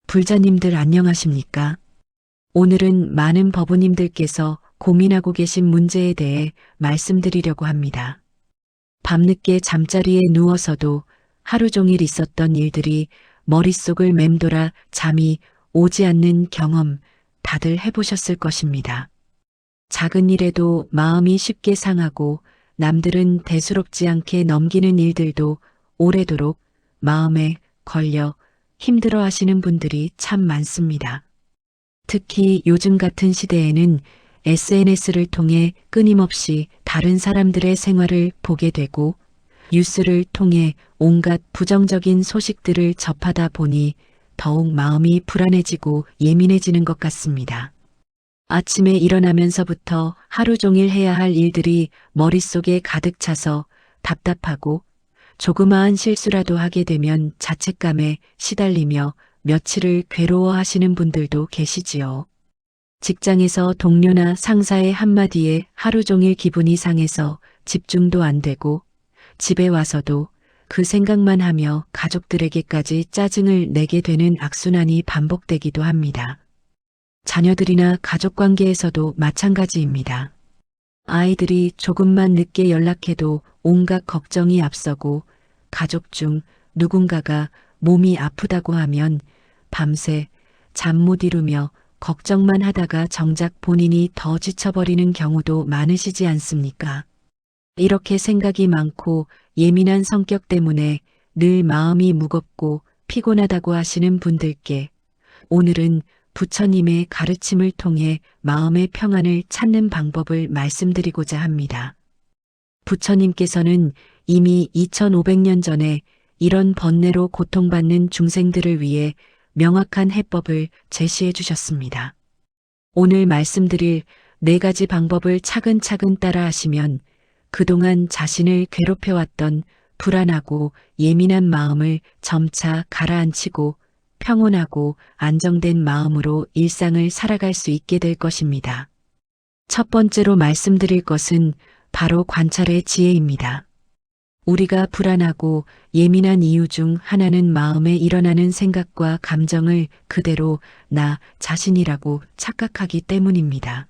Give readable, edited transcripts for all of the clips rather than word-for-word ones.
불자님들 안녕하십니까? 오늘은 많은 법우님들께서 고민하고 계신 문제에 대해 말씀드리려고 합니다. 밤늦게 잠자리에 누워서도 하루 종일 있었던 일들이 머릿속을 맴돌아 잠이 오지 않는 경험 다들 해보셨을 것입니다. 작은 일에도 마음이 쉽게 상하고 남들은 대수롭지 않게 넘기는 일들도 오래도록 마음에 걸려 힘들어 하시는 분들이 참 많습니다. 특히 요즘 같은 시대에는 SNS를 통해 끊임없이 다른 사람들의 생활을 보게 되고 뉴스를 통해 온갖 부정적인 소식들을 접하다 보니 더욱 마음이 불안해지고 예민해지는 것 같습니다. 아침에 일어나면서부터 하루 종일 해야 할 일들이 머릿속에 가득 차서 답답하고 조그마한 실수라도 하게 되면 자책감에 시달리며 며칠을 괴로워하시는 분들도 계시지요. 직장에서 동료나 상사의 한마디에 하루 종일 기분이 상해서 집중도 안 되고 집에 와서도 그 생각만 하며 가족들에게까지 짜증을 내게 되는 악순환이 반복되기도 합니다. 자녀들이나 가족관계에서도 마찬가지입니다. 아이들이 조금만 늦게 연락해도 온갖 걱정이 앞서고 가족 중 누군가가 몸이 아프다고 하면 밤새 잠 못 이루며 걱정만 하다가 정작 본인이 더 지쳐버리는 경우도 많으시지 않습니까? 이렇게 생각이 많고 예민한 성격 때문에 늘 마음이 무겁고 피곤하다고 하시는 분들께 오늘은 부처님의 가르침을 통해 마음의 평안을 찾는 방법을 말씀드리고자 합니다. 부처님께서는 이미 2500년 전에 이런 번뇌로 고통받는 중생들을 위해 명확한 해법을 제시해 주셨습니다. 오늘 말씀드릴 4가지 방법을 차근차근 따라 하시면 그동안 자신을 괴롭혀왔던 불안하고 예민한 마음을 점차 가라앉히고 평온하고 안정된 마음으로 일상을 살아갈 수 있게 될 것입니다. 첫 번째로 말씀드릴 것은 바로 관찰의 지혜입니다. 우리가 불안하고 예민한 이유 중 하나는 마음에 일어나는 생각과 감정을 그대로 나 자신이라고 착각하기 때문입니다.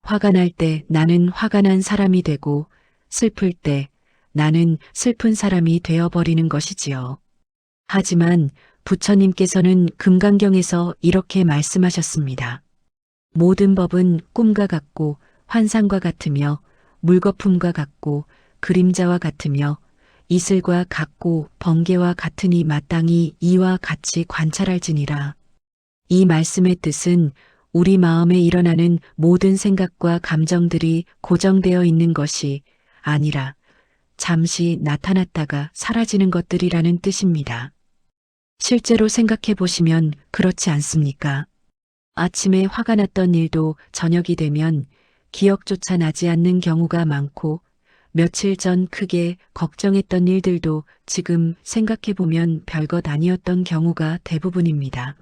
화가 날 때 나는 화가 난 사람이 되고 슬플 때 나는 슬픈 사람이 되어버리는 것이지요. 하지만 부처님께서는 금강경에서 이렇게 말씀하셨습니다. 모든 법은 꿈과 같고 환상과 같으며 물거품과 같고 그림자와 같으며 이슬과 같고 번개와 같으니 마땅히 이와 같이 관찰할지니라. 이 말씀의 뜻은 우리 마음에 일어나는 모든 생각과 감정들이 고정되어 있는 것이 아니라 잠시 나타났다가 사라지는 것들이라는 뜻입니다. 실제로 생각해 보시면 그렇지 않습니까? 아침에 화가 났던 일도 저녁이 되면 기억조차 나지 않는 경우가 많고 며칠 전 크게 걱정했던 일들도 지금 생각해 보면 별것 아니었던 경우가 대부분입니다.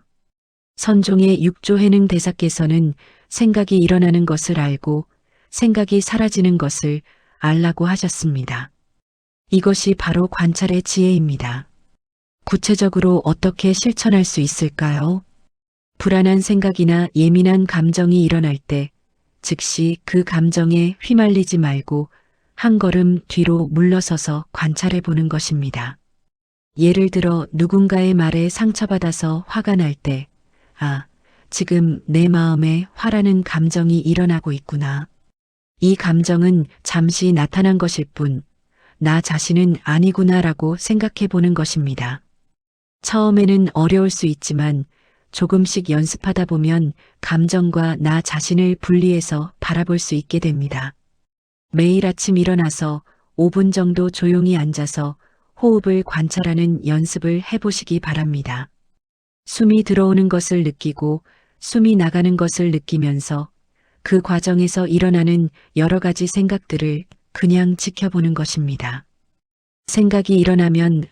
선종의 육조해능 대사께서는 생각이 일어나는 것을 알고 생각이 사라지는 것을 알라고 하셨습니다. 이것이 바로 관찰의 지혜입니다. 구체적으로 어떻게 실천할 수 있을까요? 불안한 생각이나 예민한 감정이 일어날 때 즉시 그 감정에 휘말리지 말고 한 걸음 뒤로 물러서서 관찰해 보는 것입니다. 예를 들어 누군가의 말에 상처받아서 화가 날 때, 지금 내 마음에 화라는 감정이 일어나고 있구나. 이 감정은 잠시 나타난 것일 뿐, 나 자신은 아니구나라고 생각해 보는 것입니다. 처음에는 어려울 수 있지만 조금씩 연습하다 보면 감정과 나 자신을 분리해서 바라볼 수 있게 됩니다. 매일 아침 일어나서 5분 정도 조용히 앉아서 호흡을 관찰하는 연습을 해보시기 바랍니다. 숨이 들어오는 것을 느끼고 숨이 나가는 것을 느끼면서 그 과정에서 일어나는 여러 가지 생각들을 그냥 지켜보는 것입니다. 생각이 일어나면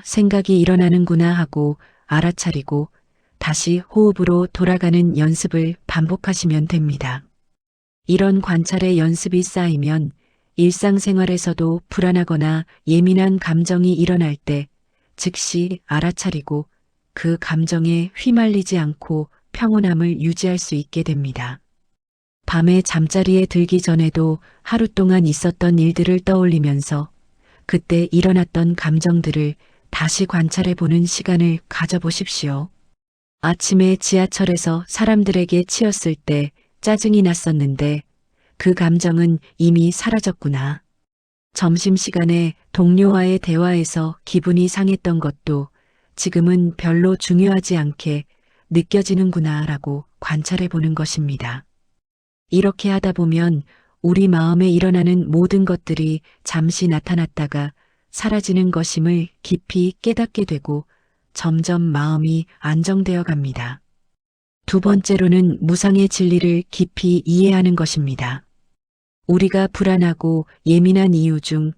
생각이 일어나는구나 하고 알아차리고 다시 호흡으로 돌아가는 연습을 반복하시면 됩니다. 이런 관찰의 연습이 쌓이면 일상생활에서도 불안하거나 예민한 감정이 일어날 때 즉시 알아차리고 그 감정에 휘말리지 않고 평온함을 유지할 수 있게 됩니다. 밤에 잠자리에 들기 전에도 하루 동안 있었던 일들을 떠올리면서 그때 일어났던 감정들을 다시 관찰해 보는 시간을 가져보십시오. 아침에 지하철에서 사람들에게 치였을 때 짜증이 났었는데 그 감정은 이미 사라졌구나. 점심시간에 동료와의 대화에서 기분이 상했던 것도 지금은 별로 중요하지 않게 느껴지는구나 라고 관찰해 보는 것입니다. 이렇게 하다 보면 우리 마음에 일어나는 모든 것들이 잠시 나타났다가 사라지는 것임을 깊이 깨닫게 되고 점점 마음이 안정되어 갑니다. 두 번째로는 무상의 진리를 깊이 이해하는 것입니다. 우리가 불안하고 예민한 이유 중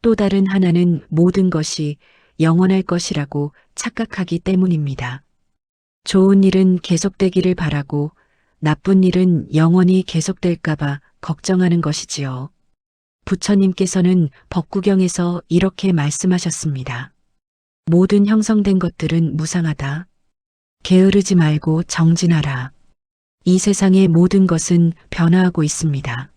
또 다른 하나는 모든 것이 영원할 것이라고 착각하기 때문입니다. 좋은 일은 계속되기를 바라고 나쁜 일은 영원히 계속될까봐 걱정하는 것이지요. 부처님께서는 법구경에서 이렇게 말씀하셨습니다. 모든 형성된 것들은 무상하다. 게으르지 말고 정진하라. 이 세상의 모든 것은 변화하고 있습니다.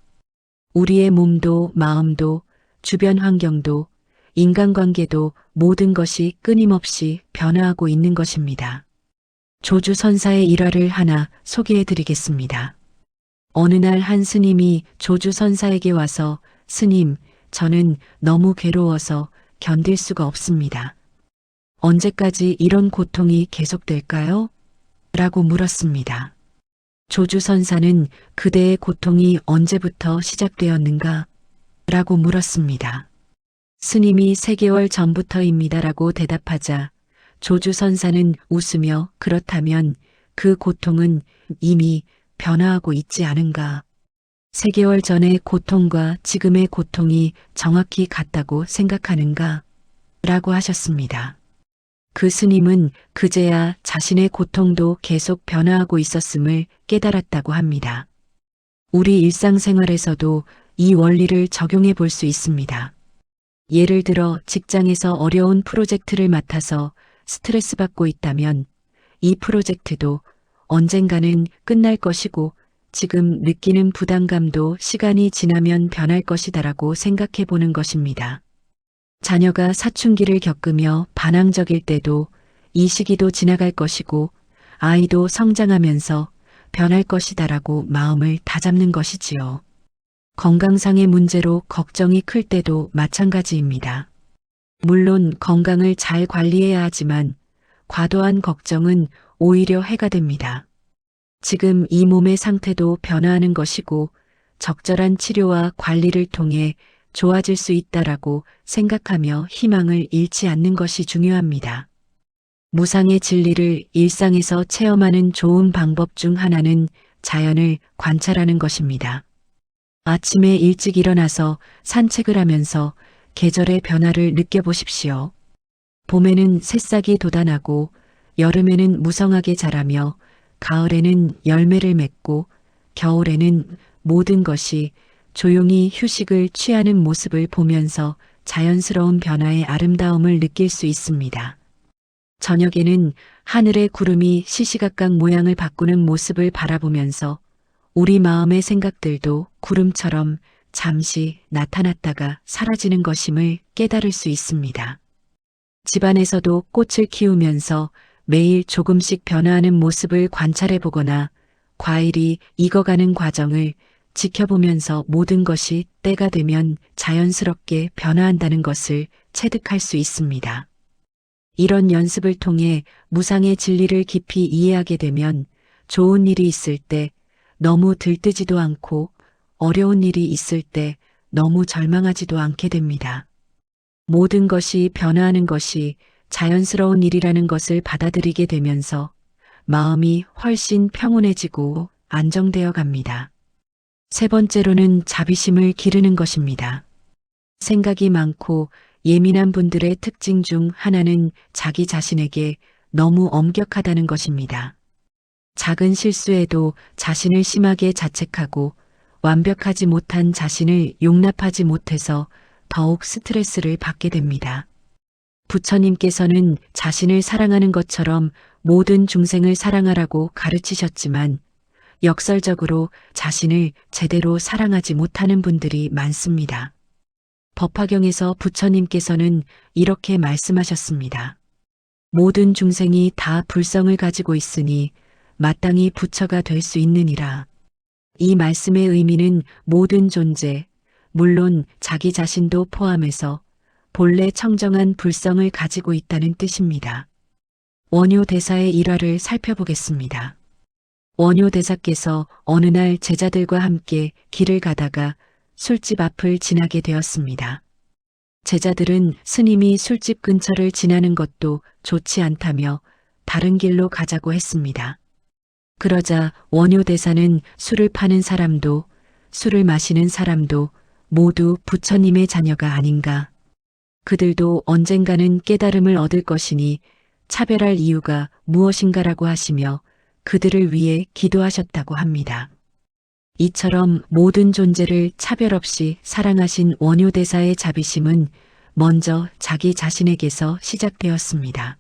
우리의 몸도 마음도 주변 환경도 인간관계도 모든 것이 끊임없이 변화하고 있는 것입니다. 조주선사의 일화를 하나 소개해 드리겠습니다. 어느 날 한 스님이 조주선사에게 와서 스님, 저는 너무 괴로워서 견딜 수가 없습니다. 언제까지 이런 고통이 계속될까요? 라고 물었습니다. 조주선사는 그대의 고통이 언제부터 시작되었는가? 라고 물었습니다. 스님이 3개월 전부터입니다. 라고 대답하자 조주선사는 웃으며 그렇다면 그 고통은 이미 변화하고 있지 않은가? 3개월 전의 고통과 지금의 고통이 정확히 같다고 생각하는가? 라고 하셨습니다. 그 스님은 그제야 자신의 고통도 계속 변화하고 있었음을 깨달았다고 합니다. 우리 일상생활에서도 이 원리를 적용해 볼 수 있습니다. 예를 들어 직장에서 어려운 프로젝트를 맡아서 스트레스 받고 있다면 이 프로젝트도 언젠가는 끝날 것이고 지금 느끼는 부담감도 시간이 지나면 변할 것이다라고 생각해 보는 것입니다. 자녀가 사춘기를 겪으며 반항적일 때도 이 시기도 지나갈 것이고 아이도 성장하면서 변할 것이다라고 마음을 다잡는 것이지요. 건강상의 문제로 걱정이 클 때도 마찬가지입니다. 물론 건강을 잘 관리해야 하지만 과도한 걱정은 오히려 해가 됩니다. 지금 이 몸의 상태도 변화하는 것이고 적절한 치료와 관리를 통해 좋아질 수 있다라고 생각하며 희망을 잃지 않는 것이 중요합니다. 무상의 진리를 일상에서 체험하는 좋은 방법 중 하나는 자연을 관찰하는 것입니다. 아침에 일찍 일어나서 산책을 하면서 계절의 변화를 느껴보십시오. 봄에는 새싹이 돋아나고 여름에는 무성하게 자라며 가을에는 열매를 맺고 겨울에는 모든 것이 조용히 휴식을 취하는 모습을 보면서 자연스러운 변화의 아름다움을 느낄 수 있습니다. 저녁에는 하늘의 구름이 시시각각 모양을 바꾸는 모습을 바라보면서 우리 마음의 생각들도 구름처럼 잠시 나타났다가 사라지는 것임을 깨달을 수 있습니다. 집안에서도 꽃을 키우면서 매일 조금씩 변화하는 모습을 관찰해 보거나 과일이 익어가는 과정을 지켜보면서 모든 것이 때가 되면 자연스럽게 변화한다는 것을 체득할 수 있습니다. 이런 연습을 통해 무상의 진리를 깊이 이해하게 되면 좋은 일이 있을 때 너무 들뜨지도 않고 어려운 일이 있을 때 너무 절망하지도 않게 됩니다. 모든 것이 변화하는 것이 자연스러운 일이라는 것을 받아들이게 되면서 마음이 훨씬 평온해지고 안정되어 갑니다. 세 번째로는 자비심을 기르는 것입니다. 생각이 많고 예민한 분들의 특징 중 하나는 자기 자신에게 너무 엄격하다는 것입니다. 작은 실수에도 자신을 심하게 자책하고 완벽하지 못한 자신을 용납하지 못해서 더욱 스트레스를 받게 됩니다. 부처님께서는 자신을 사랑하는 것처럼 모든 중생을 사랑하라고 가르치셨지만 역설적으로 자신을 제대로 사랑하지 못하는 분들이 많습니다. 법화경에서 부처님께서는 이렇게 말씀하셨습니다. 모든 중생이 다 불성을 가지고 있으니 마땅히 부처가 될 수 있느니라. 이 말씀의 의미는 모든 존재, 물론 자기 자신도 포함해서 본래 청정한 불성을 가지고 있다는 뜻입니다. 원효 대사의 일화를 살펴보겠습니다. 원효 대사께서 어느 날 제자들과 함께 길을 가다가 술집 앞을 지나게 되었습니다. 제자들은 스님이 술집 근처를 지나는 것도 좋지 않다며 다른 길로 가자고 했습니다. 그러자 원효 대사는 술을 파는 사람도 술을 마시는 사람도 모두 부처님의 자녀가 아닌가. 그들도 언젠가는 깨달음을 얻을 것이니 차별할 이유가 무엇인가라고 하시며 그들을 위해 기도하셨다고 합니다. 이처럼 모든 존재를 차별 없이 사랑하신 원효 대사의 자비심은 먼저 자기 자신에게서 시작되었습니다.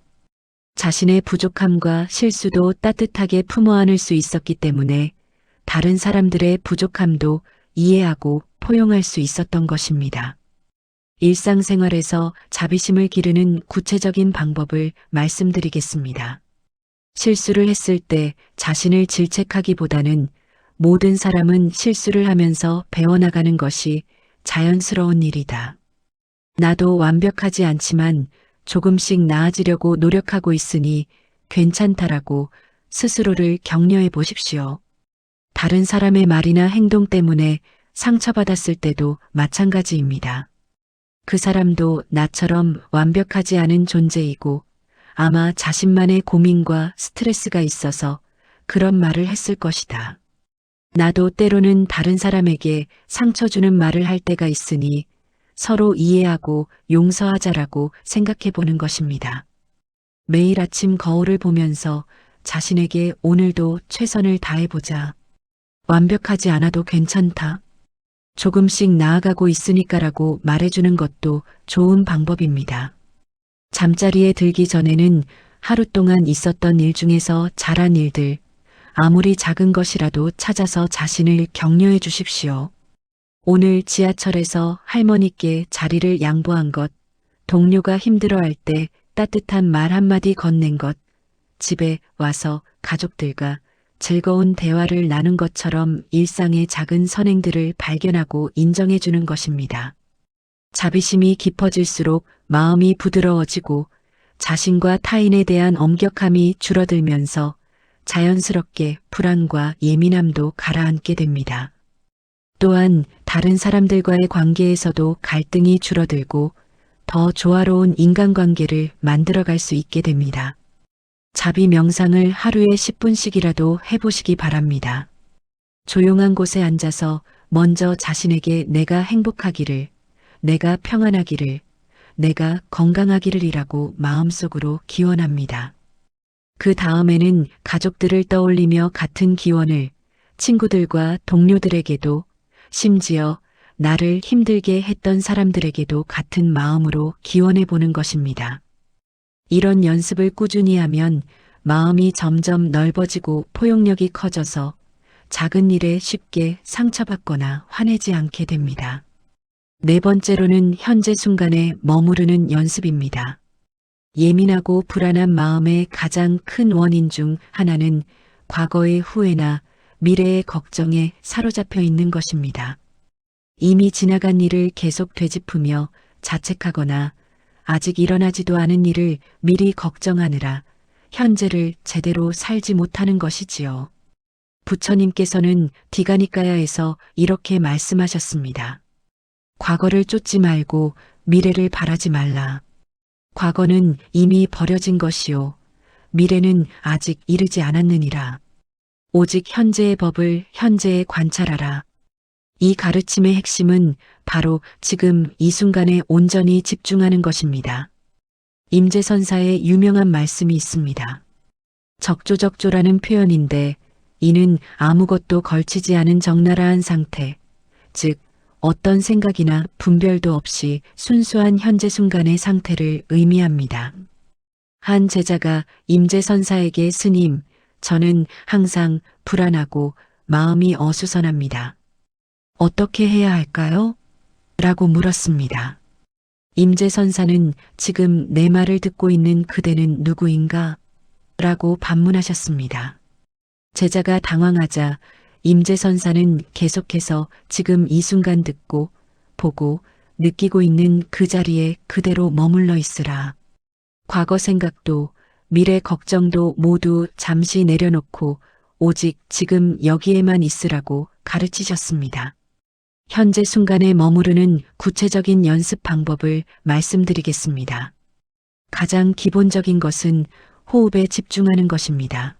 자신의 부족함과 실수도 따뜻하게 품어 안을 수 있었기 때문에 다른 사람들의 부족함도 이해하고 포용할 수 있었던 것입니다. 일상생활에서 자비심을 기르는 구체적인 방법을 말씀드리겠습니다. 실수를 했을 때 자신을 질책하기보다는 모든 사람은 실수를 하면서 배워나가는 것이 자연스러운 일이다. 나도 완벽하지 않지만 조금씩 나아지려고 노력하고 있으니 괜찮다라고 스스로를 격려해 보십시오. 다른 사람의 말이나 행동 때문에 상처받았을 때도 마찬가지입니다. 그 사람도 나처럼 완벽하지 않은 존재이고 아마 자신만의 고민과 스트레스가 있어서 그런 말을 했을 것이다. 나도 때로는 다른 사람에게 상처 주는 말을 할 때가 있으니 서로 이해하고 용서하자라고 생각해 보는 것입니다. 매일 아침 거울을 보면서 자신에게 오늘도 최선을 다해보자. 완벽하지 않아도 괜찮다. 조금씩 나아가고 있으니까라고 말해주는 것도 좋은 방법입니다. 잠자리에 들기 전에는 하루 동안 있었던 일 중에서 잘한 일들, 아무리 작은 것이라도 찾아서 자신을 격려해 주십시오. 오늘 지하철에서 할머니께 자리를 양보한 것, 동료가 힘들어할 때 따뜻한 말 한마디 건넨 것, 집에 와서 가족들과 즐거운 대화를 나눈 것처럼 일상의 작은 선행들을 발견하고 인정해 주는 것입니다. 자비심이 깊어질수록 마음이 부드러워지고 자신과 타인에 대한 엄격함이 줄어들면서 자연스럽게 불안과 예민함도 가라앉게 됩니다. 또한 다른 사람들과의 관계에서도 갈등이 줄어들고 더 조화로운 인간관계를 만들어갈 수 있게 됩니다. 자비 명상을 하루에 10분씩이라도 해보시기 바랍니다. 조용한 곳에 앉아서 먼저 자신에게 내가 행복하기를, 내가 평안하기를, 내가 건강하기를이라고 마음속으로 기원합니다. 그 다음에는 가족들을 떠올리며 같은 기원을 친구들과 동료들에게도 심지어 나를 힘들게 했던 사람들에게도 같은 마음으로 기원해 보는 것입니다. 이런 연습을 꾸준히 하면 마음이 점점 넓어지고 포용력이 커져서 작은 일에 쉽게 상처받거나 화내지 않게 됩니다. 네 번째로는 현재 순간에 머무르는 연습입니다. 예민하고 불안한 마음의 가장 큰 원인 중 하나는 과거의 후회나 미래의 걱정에 사로잡혀 있는 것입니다. 이미 지나간 일을 계속 되짚으며 자책하거나 아직 일어나지도 않은 일을 미리 걱정하느라 현재를 제대로 살지 못하는 것이지요. 부처님께서는 디가니까야에서 이렇게 말씀하셨습니다. 과거를 쫓지 말고 미래를 바라지 말라. 과거는 이미 버려진 것이요. 미래는 아직 이르지 않았느니라. 오직 현재의 법을 현재에 관찰하라. 이 가르침의 핵심은 바로 지금 이 순간에 온전히 집중하는 것입니다. 임재선사의 유명한 말씀이 있습니다. 적조적조라는 표현인데 이는 아무것도 걸치지 않은 적나라한 상태, 즉 어떤 생각이나 분별도 없이 순수한 현재 순간의 상태를 의미합니다. 한 제자가 임재선사에게 스님, 저는 항상 불안하고 마음이 어수선합니다. 어떻게 해야 할까요? 라고 물었습니다. 임재선사는 지금 내 말을 듣고 있는 그대는 누구인가? 라고 반문하셨습니다. 제자가 당황하자 임재선사는 계속해서 지금 이 순간 듣고 보고 느끼고 있는 그 자리에 그대로 머물러 있으라. 과거 생각도 미래 걱정도 모두 잠시 내려놓고 오직 지금 여기에만 있으라고 가르치셨습니다. 현재 순간에 머무르는 구체적인 연습 방법을 말씀드리겠습니다. 가장 기본적인 것은 호흡에 집중하는 것입니다.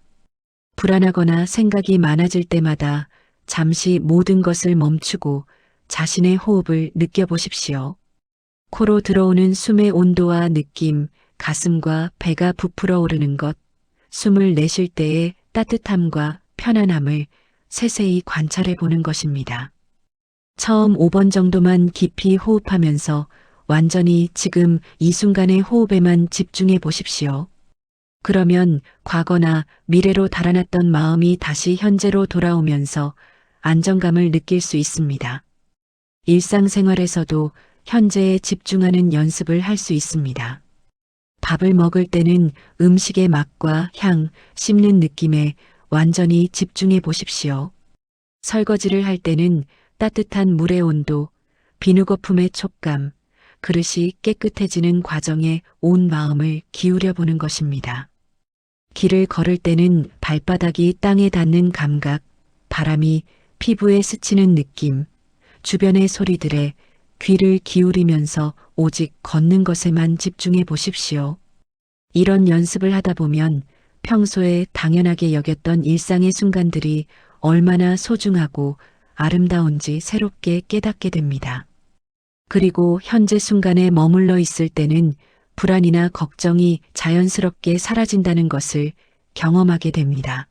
불안하거나 생각이 많아질 때마다 잠시 모든 것을 멈추고 자신의 호흡을 느껴보십시오. 코로 들어오는 숨의 온도와 느낌, 가슴과 배가 부풀어 오르는 것, 숨을 내쉴 때의 따뜻함과 편안함을 세세히 관찰해 보는 것입니다. 처음 5번 정도만 깊이 호흡하면서 완전히 지금 이 순간의 호흡에만 집중해 보십시오. 그러면 과거나 미래로 달아났던 마음이 다시 현재로 돌아오면서 안정감을 느낄 수 있습니다. 일상생활에서도 현재에 집중하는 연습을 할 수 있습니다. 밥을 먹을 때는 음식의 맛과 향, 씹는 느낌에 완전히 집중해 보십시오. 설거지를 할 때는 따뜻한 물의 온도, 비누거품의 촉감, 그릇이 깨끗해지는 과정에 온 마음을 기울여 보는 것입니다. 길을 걸을 때는 발바닥이 땅에 닿는 감각, 바람이 피부에 스치는 느낌, 주변의 소리들에 귀를 기울이면서 오직 걷는 것에만 집중해 보십시오. 이런 연습을 하다 보면 평소에 당연하게 여겼던 일상의 순간들이 얼마나 소중하고 아름다운지 새롭게 깨닫게 됩니다. 그리고 현재 순간에 머물러 있을 때는 불안이나 걱정이 자연스럽게 사라진다는 것을 경험하게 됩니다.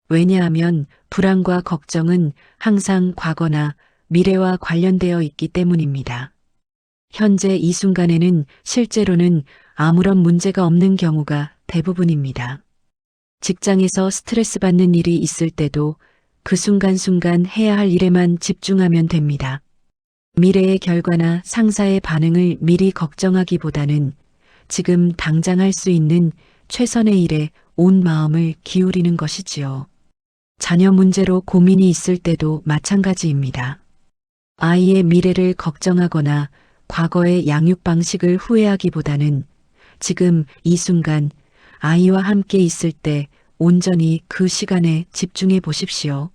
왜냐하면 불안과 걱정은 항상 과거나 미래와 관련되어 있기 때문입니다. 현재 이 순간에는 실제로는 아무런 문제가 없는 경우가 대부분입니다. 직장에서 스트레스 받는 일이 있을 때도 그 순간순간 해야 할 일에만 집중하면 됩니다. 미래의 결과나 상사의 반응을 미리 걱정하기보다는 지금 당장 할 수 있는 최선의 일에 온 마음을 기울이는 것이지요. 자녀 문제로 고민이 있을 때도 마찬가지입니다. 아이의 미래를 걱정하거나 과거의 양육 방식을 후회하기보다는 지금 이 순간 아이와 함께 있을 때 온전히 그 시간에 집중해 보십시오.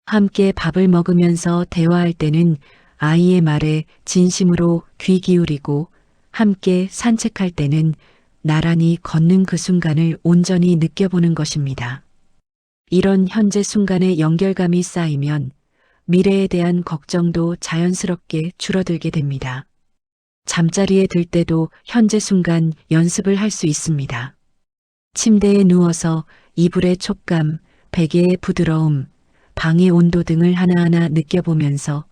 함께 밥을 먹으면서 대화할 때는 아이의 말에 진심으로 귀 기울이고 함께 산책할 때는 나란히 걷는 그 순간을 온전히 느껴보는 것입니다. 이런 현재 순간의 연결감이 쌓이면 미래에 대한 걱정도 자연스럽게 줄어들게 됩니다. 잠자리에 들 때도 현재 순간 연습을 할 수 있습니다. 침대에 누워서 이불의 촉감, 베개의 부드러움, 방의 온도 등을 하나하나 느껴보면서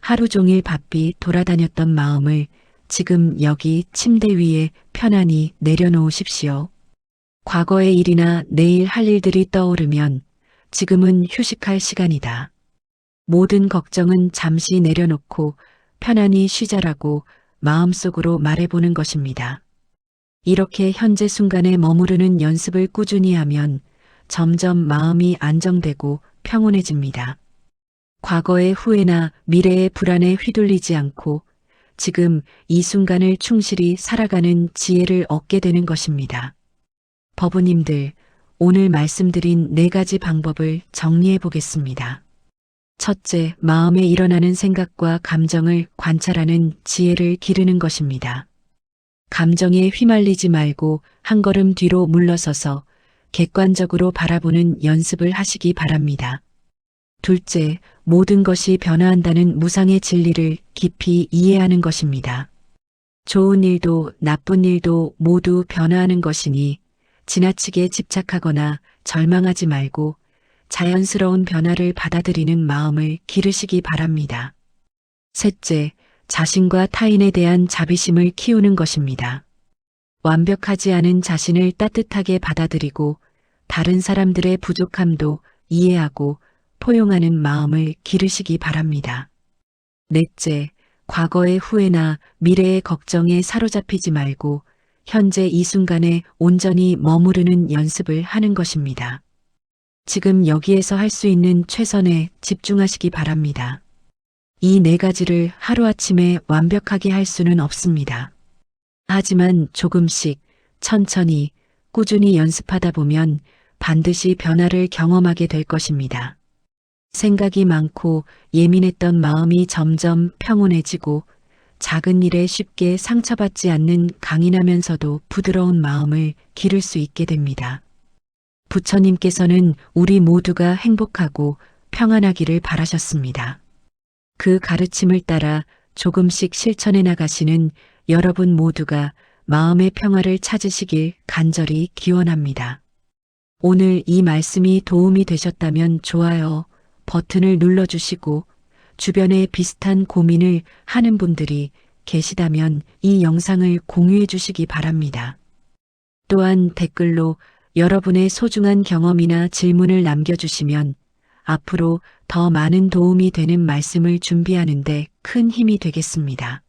하루 종일 바삐 돌아다녔던 마음을 지금 여기 침대 위에 편안히 내려놓으십시오. 과거의 일이나 내일 할 일들이 떠오르면 지금은 휴식할 시간이다. 모든 걱정은 잠시 내려놓고 편안히 쉬자라고 마음속으로 말해보는 것입니다. 이렇게 현재 순간에 머무르는 연습을 꾸준히 하면 점점 마음이 안정되고 평온해집니다. 과거의 후회나 미래의 불안에 휘둘리지 않고 지금 이 순간을 충실히 살아가는 지혜를 얻게 되는 것입니다. 법우님들, 오늘 말씀드린 4가지 방법을 정리해 보겠습니다. 첫째, 마음에 일어나는 생각과 감정을 관찰하는 지혜를 기르는 것입니다. 감정에 휘말리지 말고 한 걸음 뒤로 물러서서 객관적으로 바라보는 연습을 하시기 바랍니다. 둘째, 모든 것이 변화한다는 무상의 진리를 깊이 이해하는 것입니다. 좋은 일도 나쁜 일도 모두 변화하는 것이니 지나치게 집착하거나 절망하지 말고 자연스러운 변화를 받아들이는 마음을 기르시기 바랍니다. 셋째, 자신과 타인에 대한 자비심을 키우는 것입니다. 완벽하지 않은 자신을 따뜻하게 받아들이고 다른 사람들의 부족함도 이해하고 포용하는 마음을 기르시기 바랍니다. 넷째, 과거의 후회나 미래의 걱정에 사로잡히지 말고 현재 이 순간에 온전히 머무르는 연습을 하는 것입니다. 지금 여기에서 할 수 있는 최선에 집중하시기 바랍니다. 이 네 가지를 하루아침에 완벽하게 할 수는 없습니다. 하지만 조금씩 천천히 꾸준히 연습하다 보면 반드시 변화를 경험하게 될 것입니다. 생각이 많고 예민했던 마음이 점점 평온해지고 작은 일에 쉽게 상처받지 않는 강인하면서도 부드러운 마음을 기를 수 있게 됩니다. 부처님께서는 우리 모두가 행복하고 평안하기를 바라셨습니다. 그 가르침을 따라 조금씩 실천해 나가시는 여러분 모두가 마음의 평화를 찾으시길 간절히 기원합니다. 오늘 이 말씀이 도움이 되셨다면 좋아요 버튼을 눌러주시고 주변에 비슷한 고민을 하는 분들이 계시다면 이 영상을 공유해 주시기 바랍니다. 또한 댓글로 여러분의 소중한 경험이나 질문을 남겨주시면 앞으로 더 많은 도움이 되는 말씀을 준비하는데 큰 힘이 되겠습니다.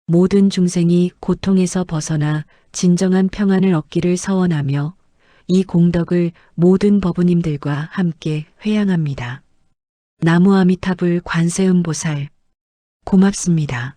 모든 중생이 고통에서 벗어나 진정한 평안을 얻기를 서원하며 이 공덕을 모든 법우님들과 함께 회양합니다. 나무 아미타불 관세음보살 고맙습니다.